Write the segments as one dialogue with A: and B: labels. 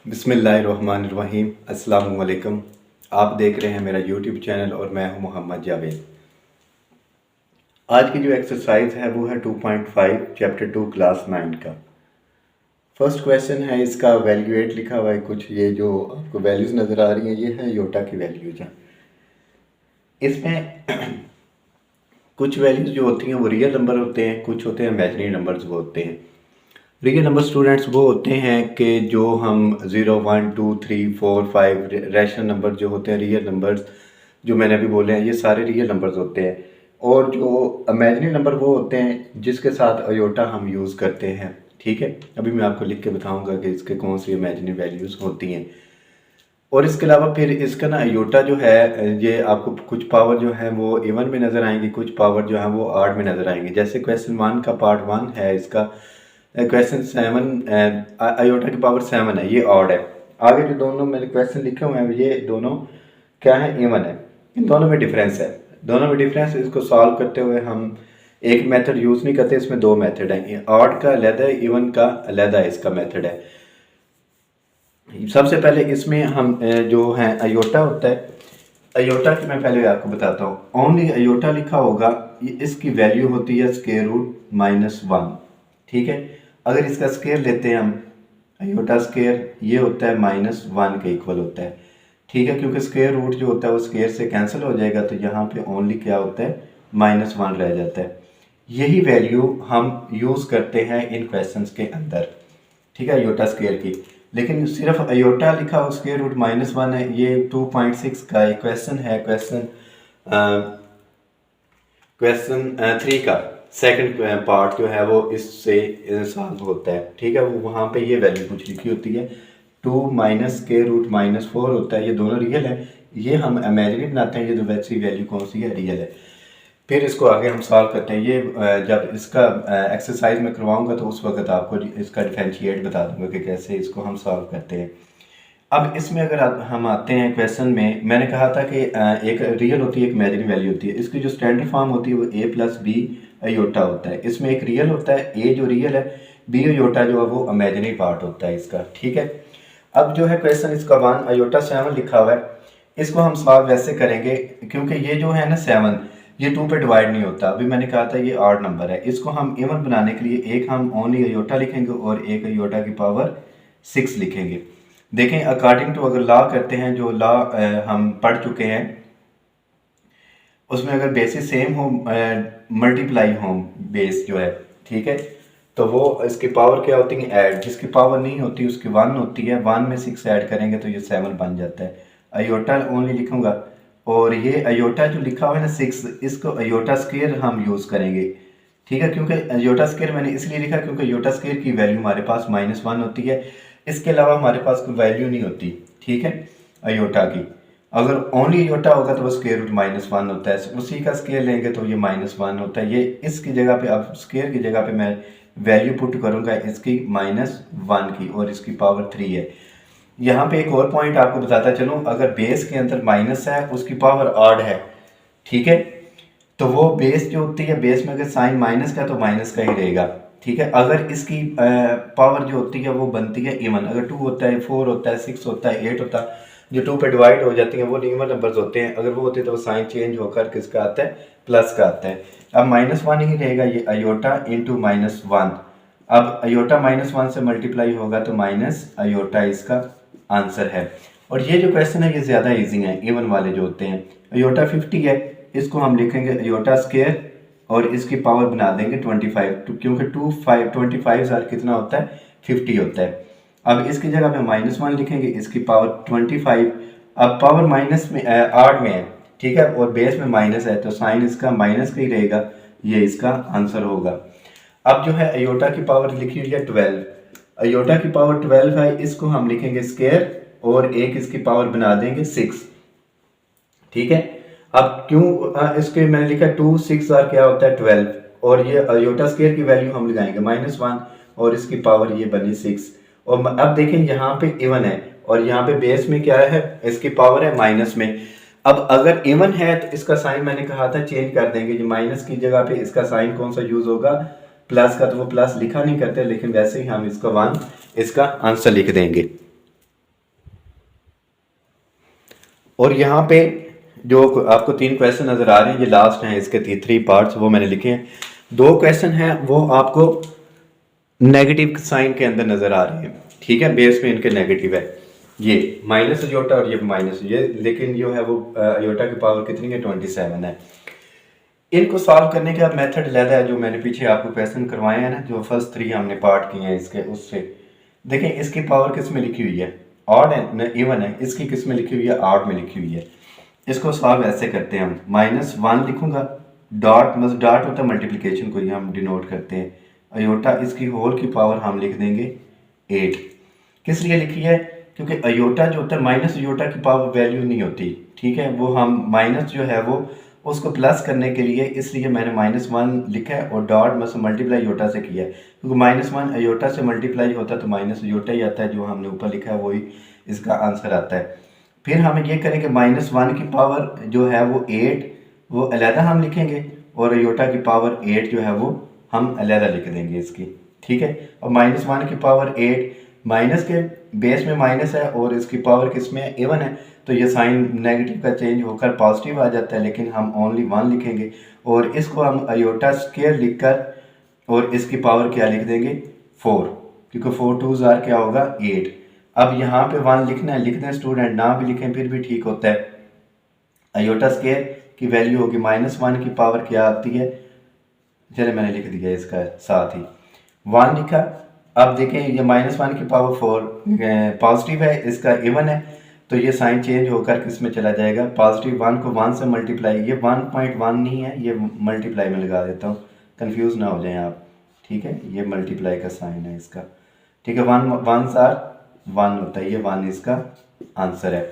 A: बिस्मिल्लाहिर्रहमानिर्रहीम। अस्सलाम वालेकुम। आप देख रहे हैं मेरा यूट्यूब चैनल और मैं हूं मोहम्मद जावेद। आज की जो एक्सरसाइज है वो है 2.5 चैप्टर 2 क्लास 9 का। फर्स्ट क्वेश्चन है, इसका वैल्यूएट लिखा हुआ है कुछ। ये जो आपको वैल्यूज़ नज़र आ रही हैं ये है योटा की वैल्यूज हैं। इसमें कुछ वैल्यूज़ जो होती हैं वो रियल नंबर होते हैं, कुछ होते हैं इमेजिनरी नंबर्स वो होते हैं। रियल नंबर स्टूडेंट्स वो होते हैं कि जो हम 0 1 2 3 4 5 रैशनल नंबर जो होते हैं, रियल नंबर्स जो मैंने अभी बोले हैं, ये सारे रियल नंबर्स होते हैं। और जो इमेजिनरी नंबर वो होते हैं जिसके साथ अयोटा हम यूज़ करते हैं। ठीक है, अभी मैं आपको लिख के बताऊंगा कि इसके कौन सी इमेजिनरी वैल्यूज़ होती हैं। और इसके अलावा फिर इसका ना अयोटा जो है, ये आपको कुछ पावर जो है वो इवन में नज़र आएंगी, कुछ पावर जो है वो ऑड में नज़र आएंगी। जैसे क्वेश्चन 1 का पार्ट 1 है इसका, क्वेश्चन 7 अयोटा की पावर 7 है, ये ऑड है। आगे जो दोनों मैंने क्वेश्चन लिखे हुए हैं ये दोनों क्या है, इवन है। इन दोनों में डिफरेंस है, दोनों में डिफरेंस। इसको सॉल्व करते हुए हम एक मेथड यूज़ नहीं करते, इसमें दो मेथड हैं। ऑड का अलग है, इवन का अलग है, इसका मेथड है। सबसे पहले इसमें हम जो है अयोटा होता है, अयोटा की मैं पहले आपको बताता हूँ। ओनली अयोटा लिखा होगा, इसकी वैल्यू होती है स्क्वायर रूट -1। ठीक है, अगर इसका स्क्वायर लेते हैं हम, अयोटा स्क्वायर ये होता है -1 के इक्वल होता है। ठीक है, क्योंकि स्क्वायर रूट जो होता है वो स्क्वायर से कैंसिल हो जाएगा, तो यहाँ पे ओनली क्या होता है, -1 रह जाता है। यही वैल्यू हम यूज़ करते हैं इन क्वेश्चंस के अंदर। ठीक है, अयोटा स्क्वायर की। लेकिन सिर्फ अयोटा लिखा हो, स्क्वायर रूट -1 है। ये 2.6 का एक क्वेश्चन है, क्वेश्चन 3 का सेकंड पार्ट जो है वो इससे सॉल्व होता है। ठीक है, वो वहाँ पे ये वैल्यू कुछ लिखी होती है, 2 माइनस स्क्वायर रूट -4 होता है। ये दोनों रियल है, ये हम इमेजिनरी बनाते हैं। ये तो वैसी वैल्यू कौन सी है, रियल है। फिर इसको आगे हम सॉल्व करते हैं। ये जब इसका एक्सरसाइज में करवाऊंगा तो उस वक्त आपको इसका डिफरेंशिएट बता दूंगा कि कैसे इसको हम सॉल्व करते हैं। अब इसमें अगर हम आते हैं क्वेश्चन में, मैंने कहा था कि एक रियल होती है, एक इमेजिनरी वैल्यू होती है। इसकी जो स्टैंडर्ड फॉर्म होती है वो a + b अयोटा होता है। इसमें एक रियल होता है, a जो रियल है, b अयोटा जो है वो इमेजिनरी पार्ट होता है इसका। ठीक है, अब जो है क्वेश्चन इसका 1 अयोटा 7 लिखा हुआ है। इसको हम सॉल्व वैसे करेंगे क्योंकि ये जो है ना 7, ये 2 पे डिवाइड नहीं होता। अभी मैंने कहा था ये ऑड नंबर है। इसको हम इवन बनाने के लिए एक हम ओनली अयोटा लिखेंगे और एक अयोटा की पावर 6 लिखेंगे। देखें, अकॉर्डिंग टू अगर लॉ करते हैं, जो लॉ हम पढ़ चुके हैं, उसमें अगर बेसिस सेम हो, मल्टीप्लाई हो बेस जो है, ठीक है, तो वो इसकी पावर क्या होती है, ऐड। जिसकी पावर नहीं होती उसकी 1 होती है। 1 में 6 ऐड करेंगे तो ये 7 बन जाता है। अयोटा ओनली लिखूंगा, और ये अयोटा जो लिखा हुआ है ना 6, इसको अयोटा स्क्वायर हम यूज़ करेंगे। ठीक है, क्योंकि अयोटा स्क्वायर मैंने इसलिए लिखा क्योंकि अयोटा स्क्वायर की वैल्यू हमारे पास -1 होती है। इसके अलावा हमारे पास कोई वैल्यू नहीं होती। ठीक है, अयोटा की अगर ओनली अयोटा होगा तो वो स्क्वायर रूट -1 होता है। उसी का स्क्वायर लेंगे तो ये -1 होता है। ये इसकी जगह पे, अब स्क्वायर की जगह पे मैं वैल्यू पुट करूंगा इसकी -1 की, और इसकी पावर 3 है। यहाँ पे एक और पॉइंट आपको बताता चलूँ, अगर बेस के अंदर माइनस है, उसकी पावर ऑड है, ठीक है, तो वो बेस जो होती है, बेस में अगर साइन माइनस का तो माइनस का ही रहेगा। ठीक है, अगर इसकी पावर जो होती है वो बनती है इवन। अगर 2 होता है, 4 होता है, 6 होता है, 8 होता है, जो 2 पे डिवाइड हो जाती हैं वो इवन नंबर्स होते हैं। अगर वो होते हैं तो वो साइन चेंज होकर किसका आता है, प्लस का आता है। अब -1 ही रहेगा, ये अयोटा इंटू -1। अब अयोटा -1 से मल्टीप्लाई होगा तो माइनस अयोटा इसका आंसर है। और ये जो क्वेश्चन है ये ज़्यादा इजी है, इवन वाले जो होते हैं। अयोटा 50 है, इसको हम लिखेंगे अयोटा स्क्वायर और इसकी पावर बना देंगे 25, क्योंकि 25 कितना होता है, 50 होता है। अब इसकी जगह पे -1 लिखेंगे, इसकी पावर 25। अब पावर माइनस में आठ में है, ठीक है, और बेस में माइनस है तो साइन इसका माइनस का ही रहेगा, ये इसका आंसर होगा। अब जो है अयोटा की पावर लिखी हुई है 12, अयोटा की पावर 12 है, इसको हम लिखेंगे स्क्वायर और एक इसकी पावर बना देंगे 6। ठीक है, अब क्यों इसके मैंने लिखा 2 6 और क्या होता है 12, और ये अयोटा स्क्वायर की वैल्यू हम लगाएंगे -1 और इसकी पावर ये बनी 6। और अब देखें यहाँ पे इवन है और यहाँ पे बेस में क्या है, इसकी पावर है माइनस में। अब अगर इवन है तो इसका साइन मैंने कहा था चेंज कर देंगे, जो माइनस की जगह पे इसका साइन कौन सा यूज होगा, प्लस का, तो वो प्लस लिखा नहीं करते, लेकिन वैसे ही हम इसका 1 इसका आंसर लिख देंगे। और यहाँ पे जो आपको 3 क्वेश्चन नज़र आ रहे हैं, ये लास्ट हैं इसके 3 पार्ट्स, वो मैंने लिखे हैं। 2 क्वेश्चन हैं वो आपको नेगेटिव साइन के अंदर नज़र आ रहे हैं, ठीक है, बेस में इनके नेगेटिव है, ये माइनस अयोटा और ये माइनस ये, लेकिन जो है वो अयोटा की पावर कितनी है, 27 है। इनको सॉल्व करने का मेथड अलग है, जो मैंने पीछे आपको क्वेश्चन करवाए हैं ना, जो फर्स्ट 3 हमने पार्ट किए हैं इसके, उससे देखें इसकी पावर किस में लिखी हुई है, ऑड है न इवन है, इसकी किस में लिखी हुई है, ऑड में लिखी हुई है। इसको सॉल्व ऐसे करते हैं हम, -1 लिखूंगा, डॉट डॉट होता है मल्टीप्लिकेशन को, ये हम डिनोट करते हैं, अयोटा इसकी होल की पावर हम लिख देंगे 8। किस लिए लिखी है, क्योंकि अयोटा जो होता है माइनस अयोटा की पावर वैल्यू नहीं होती, ठीक है, वो हम माइनस जो है वो उसको प्लस करने के लिए, इसलिए मैंने -1 लिखा है और डॉट में से मल्टीप्लाई अयोटा से किया है, क्योंकि -1 अयोटा से मल्टीप्लाई होता है तो माइनस अयोटा ही आता है, जो हमने ऊपर लिखा है वही इसका आंसर आता है। फिर हम ये करेंगे -1 की पावर जो है वो 8 वो अलहदा हम लिखेंगे, और अयोटा की पावर 8 जो है वो हम अलहदा लिख देंगे इसकी, ठीक है। और -1 की पावर 8, माइनस के बेस में माइनस है और इसकी पावर किस में है, इवन है, तो ये साइन नेगेटिव का चेंज होकर पॉजिटिव आ जाता है, लेकिन हम ओनली 1 लिखेंगे और इसको हम अयोटा स्क्वायर लिखकर और इसकी पावर क्या लिख देंगे, 4, क्योंकि 4 2 क्या होगा 8। अब यहाँ पे 1 लिखना है, लिखते हैं स्टूडेंट, ना भी लिखें फिर भी ठीक होता है। अयोटा स्क्वायर की वैल्यू होगी -1 की पावर क्या आती है, चले मैंने लिख दिया इसका साथ ही 1 लिखा। अब देखें ये -1 की पावर 4 पॉजिटिव है, इसका इवन है, तो ये साइन चेंज होकर किस में चला जाएगा, पॉजिटिव 1 को 1 से मल्टीप्लाई, ये 1.1 नहीं है, ये मल्टीप्लाई में लगा देता हूँ, कंफ्यूज ना हो जाएं आप, ठीक है, ये मल्टीप्लाई का साइन है इसका, ठीक है, 1 1 1 होता है, ये 1 इसका आंसर है।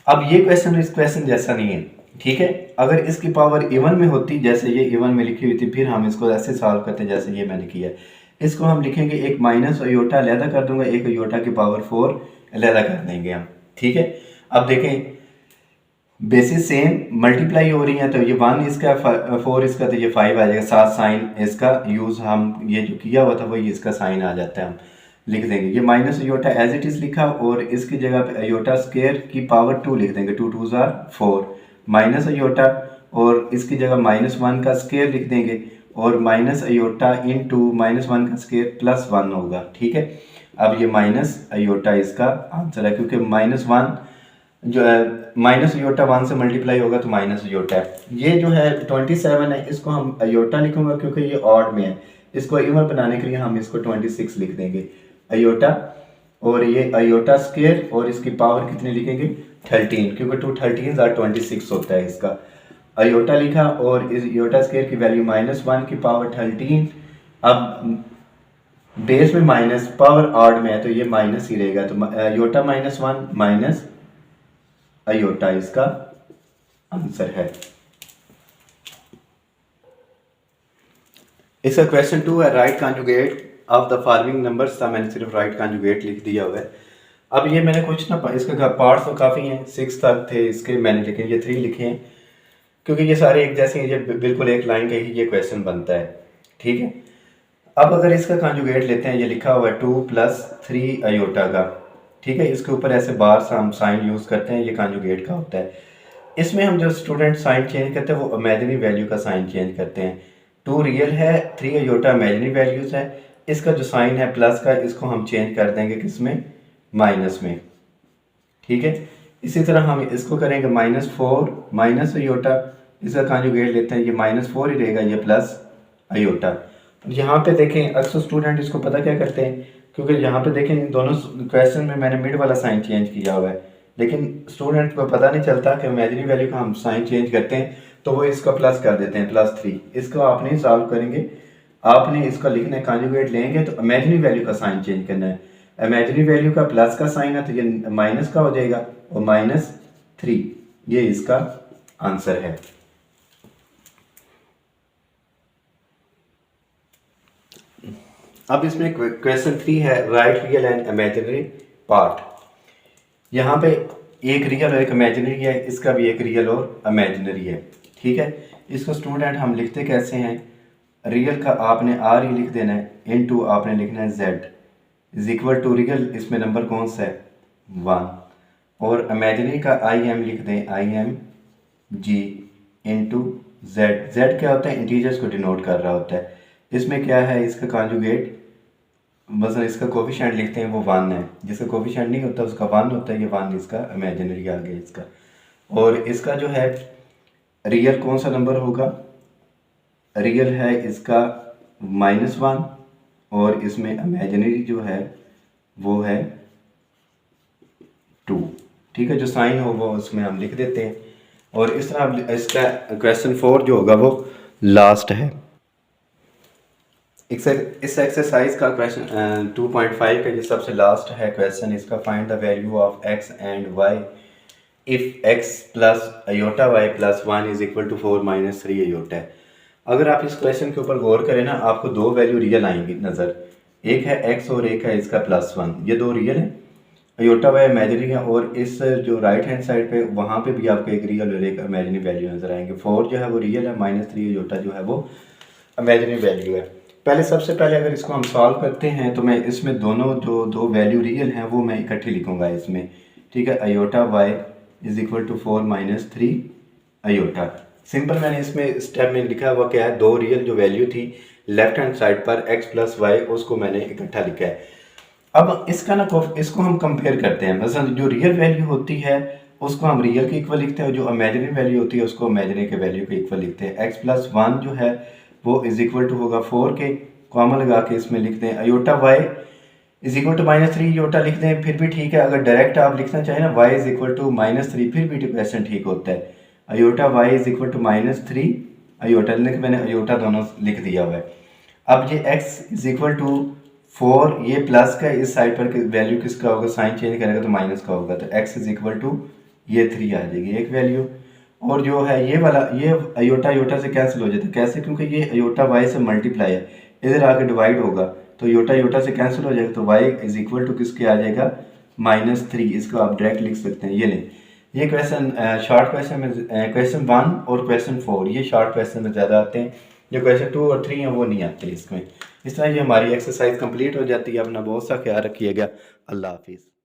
A: अब ये क्वेश्चन इस क्वेश्चन जैसा नहीं है, ठीक है, अगर इसकी पावर इवन में होती, जैसे ये इवन में लिखी हुई थी, फिर हम इसको ऐसे सॉल्व करते जैसे ये मैंने किया है। इसको हम लिखेंगे एक माइनस अयोटा अलहदा कर दूंगा, एक अयोटा की पावर 4 अलहदा कर देंगे हम, ठीक है। अब देखें बेसिस सेम मल्टीप्लाई हो रही है, तो ये 1 इसका 4 इसका, तो ये 5 आ जाएगा, साथ साइन इसका यूज़ हम ये जो किया हुआ था वही इसका साइन आ जाता है, हम लिख देंगे ये minus iota as it is लिखा, और इसकी जगह पे अयोटा स्क्वायर की पावर 2 लिख देंगे, 2 2 4 माइनस अयोटा, और इसकी जगह -1 का स्क्वायर लिख देंगे, और माइनस अयोटा इन टू -1 का स्क्वायर +1 होगा, ठीक है। अब ये माइनस अयोटा इसका आंसर है, क्योंकि -1 जो है माइनस अयोटा 1 से मल्टीप्लाई होगा तो माइनस अयोटा है। ये जो है 27 है, इसको हम अयोटा लिखूंगा क्योंकि ये ऑड में है, इसको इवन बनाने के लिए हम इसको 26 लिख देंगे अयोटा, और ये अयोटा स्क्वायर और इसकी पावर कितनी लिखेंगे 13, क्योंकि 2 13 और 26 होता है इसका, अयोटा लिखा, और इस अयोटा स्क्वायर की वैल्यू -1 की पावर 13। अब बेस में माइनस, पावर ऑड में है तो ये माइनस ही रहेगा, तो अयोटा -1 माइनस अयोटा इसका आंसर है। इसका क्वेश्चन 2 है, right conjugate of the following numbers था, मैंने सिर्फ राइट कॉन्जुगेट लिख दिया हुआ है। अब ये मैंने कुछ ना, इसका पार्ट्स तो काफ़ी हैं, 6 तक थे इसके मैंने, लेकिन ये 3 लिखे हैं क्योंकि ये सारे एक जैसे हैं, ये बिल्कुल एक लाइन का ही ये क्वेश्चन बनता है, ठीक है। अब अगर इसका कॉन्जुगेट लेते हैं, ये लिखा हुआ है 2 + 3 अयोटा का, ठीक है, इसके ऊपर ऐसे बार से हम साइन यूज़ करते हैं, ये कॉन्जुगेट का होता है। इसमें हम जो स्टूडेंट साइन चेंज करते हैं वो इमेजिनरी वैल्यू का साइन चेंज करते हैं, 2 रियल है, 3 अयोटा इमेजिनरी वैल्यूज है, इसका जो साइन है प्लस का, इसको हम चेंज कर देंगे किसमें, माइनस में, ठीक है। इसी तरह हम इसको करेंगे -4 माइनस अयोटा, इसका कॉन्जुगेट लेते हैं, ये -4 ही रहेगा, ये प्लस अयोटा। यहाँ पे देखें अक्सर स्टूडेंट इसको पता क्या करते हैं, क्योंकि यहाँ पे देखें इन दोनों क्वेश्चन में मैंने मिड वाला साइन चेंज किया हुआ है, लेकिन स्टूडेंट को पता नहीं चलता कि इमेजिनरी वैल्यू का हम साइन चेंज करते हैं तो वो इसका प्लस कर देते हैं, +3। इसको आप नहीं सॉल्व करेंगे, आपने इसका लिखना है, कॉन्जुगेट लेंगे तो इमेजिनरी वैल्यू का साइन चेंज करना है, इमेजिनरी वैल्यू का प्लस का साइन है तो ये माइनस का हो जाएगा, और -3 ये इसका आंसर है। अब इसमें क्वेश्चन 3 है, right real and imaginary part. यहाँ पे एक रियल और एक इमेजिनरी है, इसका भी एक रियल और इमेजिनरी है, ठीक है। इसको स्टूडेंट हम लिखते कैसे हैं, रियल का आपने R ही लिख देना है, इनटू आपने लिखना है Z is equal to real, इसमें नंबर कौन सा है 1, और इमेजिनरी का आई एम लिख दें, I M G into Z. Z क्या होता है, इंटीजर्स को डिनोट कर रहा होता है। इसमें क्या है, इसका कॉन्जुगेट बस इसका कोफिशिएंट लिखते हैं वो 1 है, जिसका कोफिशिएंट नहीं होता उसका 1 होता है, ये 1 इसका इमेजिनरी आ गया इसका। और इसका जो है रियल कौन सा नंबर होगा, रियल है इसका -1 और इसमें इमेजिनरी जो है वो है 2। ठीक है, जो साइन हो वो उसमें हम लिख देते हैं। और इस तरह इसका क्वेश्चन 4 जो होगा वो लास्ट है। इस एक्सरसाइज का क्वेश्चन 2.5 का ये सबसे लास्ट है क्वेश्चन। इसका find the value of x and y if x plus iota y plus 1 is equal to 4 minus 3 iota है। अगर आप इस क्वेश्चन के ऊपर गौर करें ना, आपको दो वैल्यू रियल आएंगी नज़र, एक है x और एक है इसका +1, ये दो रियल है। अयोटा वाई इमेजिनरी है और इस जो राइट हैंड साइड पे वहाँ पे भी आपको एक रियल और एक इमेजिनरी वैल्यू नजर आएंगे। 4 जो है वो रियल है, -3 अयोटा जो है वो इमेजिनरी वैल्यू है। पहले सबसे पहले अगर इसको हम सॉल्व करते हैं तो मैं इसमें दोनों जो दो वैल्यू रियल हैं वो मैं इकट्ठी लिखूंगा इसमें। ठीक है, iota Y is equal to 4 minus 3 iota. Simple मैंने इसमें स्टेप में लिखा हुआ क्या है, दो रियल जो वैल्यू थी लेफ्ट हैंड साइड पर x प्लस वाई उसको मैंने इकट्ठा लिखा है। अब इसका ना इसको हम कंपेयर करते हैं। मतलब जो रियल वैल्यू होती है उसको हम रियल के इक्वल लिखते हैं, जो इमेजिनरी वैल्यू होती है उसको इमेजिनरी के वैल्यू के इक्वल लिखते हैं। x प्लस 1 जो है वो इज इक्वल टू होगा 4 के, कॉमा लगा के इसमें लिखते हैं iota y is equal to -3 iota लिख दें, फिर भी ठीक है। अगर डायरेक्ट आप लिखना चाहें ना y इज इक्वल टू -3 फिर भी क्वेश्चन ठीक होता है। Iota y is equal to -3 iota, मैंने अयोटा दोनों लिख दिया हुआ है। अब ये x इज इक्वल टू 4, ये प्लस का इस साइड पर वैल्यू किसका होगा, साइन चेंज करेगा तो माइनस का होगा, तो x इज इक्वल टू ये 3 आ जाएगी एक वैल्यू। और जो है ये वाला, ये अयोटा अयोटा से कैंसिल हो जाता है। कैसे, क्योंकि ये अयोटा y से मल्टीप्लाई है, इधर आके डिवाइड होगा तो अयोटा अयोटा से कैंसिल हो जाएगा, तो y इज इक्वल टू किसके आ जाएगा, -3। इसको आप डायरेक्ट लिख सकते हैं। ये लें, ये क्वेश्चन शॉर्ट क्वेश्चन में क्वेश्चन 1 और क्वेश्चन 4 ये शॉर्ट क्वेश्चन में ज़्यादा आते हैं, जो क्वेश्चन 2 और 3 हैं वो नहीं आते इसमें। इस तरह ये हमारी एक्सरसाइज कंप्लीट हो जाती है। अपना बहुत सा ख्याल रखिएगा। अल्लाह हाफिज़।